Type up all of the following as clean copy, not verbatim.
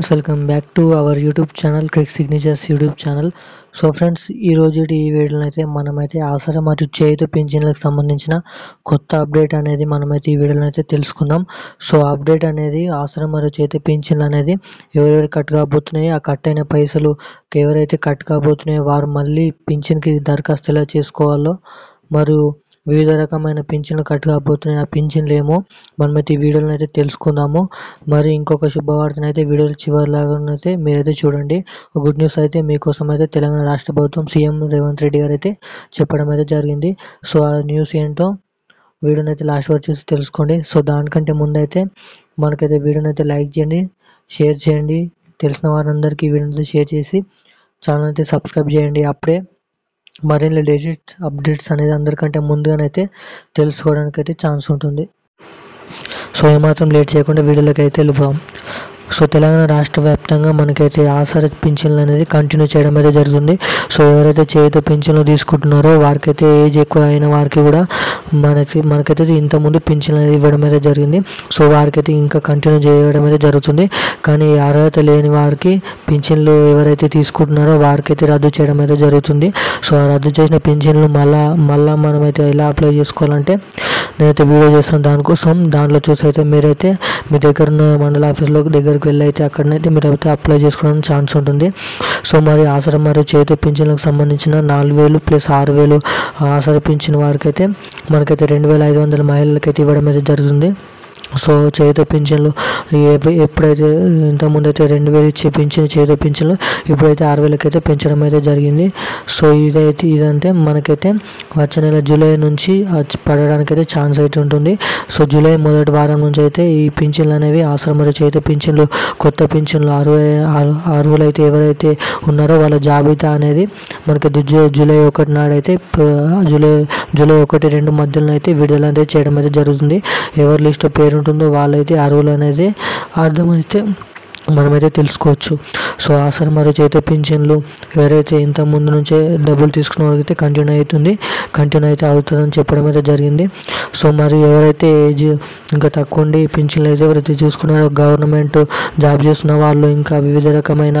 Welcome back to our YouTube channel Crick signatures YouTube channel. So friends, ఈ రోజు ఈ వీడియోలో అయితే మనమైతే ఆసరా మరియు చేయుత పింఛన్లకు సంబంధించిన కొత్త అప్డేట్ అనేది మనమైతే ఈ వీడియోలో అయితే తెలుసుకుందాం. సో అప్డేట్ అనేది ఆసరా మరియు చేయుత పింఛన్లు అనేది ఎవరెవరు కట్ కాబోతున్నాయి, ఆ కట్ అయిన పైసలు ఎవరైతే కట్ కాబోతున్నాయో వారు మళ్ళీ పింఛన్కి దరఖాస్తు ఎలా చేసుకోవాలో, మరియు వివిధ రకమైన పింఛన్లు కట్ కాబోతున్నాయి. ఆ పింఛన్లు ఏమో మనమైతే ఈ వీడియోలో అయితే తెలుసుకుందాము. మరి ఇంకొక శుభవార్తను అయితే వీడియో చివరిలాగానైతే మీరైతే చూడండి. ఒక గుడ్ న్యూస్ అయితే మీకోసం అయితే తెలంగాణ రాష్ట్ర ప్రభుత్వం సీఎం రేవంత్ రెడ్డి గారు అయితే చెప్పడం అయితే జరిగింది. సో ఆ న్యూస్ ఏంటో వీడియోని అయితే లాస్ట్ వరకు చూసి తెలుసుకోండి. సో దానికంటే ముందు అయితే మనకైతే వీడియోని అయితే లైక్ చేయండి, షేర్ చేయండి, తెలిసిన వారందరికీ వీడియోని అయితే షేర్ చేసి ఛానల్ అయితే సబ్స్క్రైబ్ చేయండి. అప్పుడే మరిన్ని లేటెస్ట్ అప్డేట్స్ అనేది అందరికంటే ముందుగానైతే తెలుసుకోవడానికి అయితే ఛాన్స్ ఉంటుంది. సో ఏమాత్రం లేట్ చేయకుండా వీడియోలోకి అయితే వెళ్ళిపోయాం. సో తెలంగాణ రాష్ట్ర వ్యాప్తంగా మనకైతే ఆసరా పింఛన్లు అనేది కంటిన్యూ చేయడం అయితే జరుగుతుంది. సో ఎవరైతే చేయుత పింఛన్లు తీసుకుంటున్నారో వారికైతే ఏజ్ ఎక్కువ అయిన వారికి కూడా మనకైతే ఇంతకుముందు పింఛన్లు అనేది ఇవ్వడం అయితే జరిగింది. సో వారికైతే ఇంకా కంటిన్యూ చేయడం అయితే జరుగుతుంది. కానీ అర్హత లేని వారికి పింఛన్లు ఎవరైతే తీసుకుంటున్నారో వారికైతే రద్దు చేయడం అయితే జరుగుతుంది. సో ఆ రద్దు చేసిన పింఛన్లు మళ్ళీ మనమైతే ఎలా అప్లై చేసుకోవాలంటే నేనైతే వీడియో చేస్తాను. దానికోసం దాంట్లో చూసి అయితే మీరైతే మీ దగ్గర ఉన్న మండల ఆఫీస్లో దగ్గరికి వెళ్ళి అయితే అక్కడనైతే మీరు అయితే అప్లై చేసుకోవడానికి ఛాన్స్ ఉంటుంది. సో మరి ఆసరా మరియు చేయుత పింఛన్లకు సంబంధించిన 4,000 ప్లస్ 6,000 ఆసరా పింఛన్ వారికి అయితే మనకైతే 2,500 మహిళలకైతే ఇవ్వడం అయితే జరుగుతుంది. సో చేయుత పింఛన్లు ఎప్పుడైతే ఇంతకుముందు అయితే 2,000 ఇచ్చే చేయుత పింఛన్లు ఇప్పుడైతే 6,000 అయితే పెంచడం అయితే జరిగింది. సో ఇదంటే మనకైతే వచ్చే నెల జూలై నుంచి పడడానికి అయితే ఛాన్స్ అయితే ఉంటుంది. సో జూలై మొదటి వారం నుంచి అయితే ఈ పింఛన్లు అనేవి ఆసరా మరియు చేయుత పింఛన్లు కొత్త పింఛన్లు అర్హులు అయితే ఎవరైతే ఉన్నారో వాళ్ళ జాబితా అనేది మనకి జూలై 1 నాడైతే జూలై 1-2 మధ్యలో అయితే విడుదల అయితే చేయడం అయితే జరుగుతుంది. ఎవరి లిస్ట్ పేరు ఉంటుందో వాళ్ళైతే అర్హులు అనేది అర్థమైతే మనమైతే తెలుసుకోవచ్చు. సో ఆసరా మరియు చేయుత పింఛన్లు ఎవరైతే ఇంత ముందు నుంచే డబ్బులు తీసుకున్న వారికి కంటిన్యూ అయితే అవుతుందని చెప్పడం అయితే జరిగింది. సో మరి ఎవరైతే ఏజ్ ఇంకా తక్కువ ఉండి పింఛన్లు అయితే ఎవరైతే చూసుకున్నారో గవర్నమెంట్ జాబ్ చేస్తున్న వాళ్ళు ఇంకా వివిధ రకమైన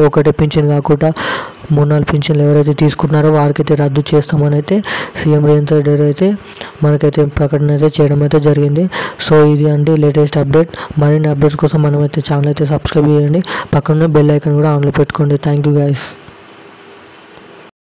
ఒకటి పింఛన్ కాకుండా 3-4 పింఛన్లు ఎవరైతే తీసుకుంటున్నారో వారికైతే రద్దు చేస్తామని అయితే సీఎం రేవంత్ రెడ్డి అయితే మనకైతే ప్రకటన అయితే చేయడం అయితే జరిగింది. సో ఇది అంటే లేటెస్ట్ అప్డేట్. మరిన్ని అప్డేట్స్ కోసం మనమైతే ఛానల్ అయితే సబ్స్క్రైబ్ చేయండి, పక్కన బెల్ ఐకాన్ కూడా ఆన్లో పెట్టుకోండి. Thank you guys.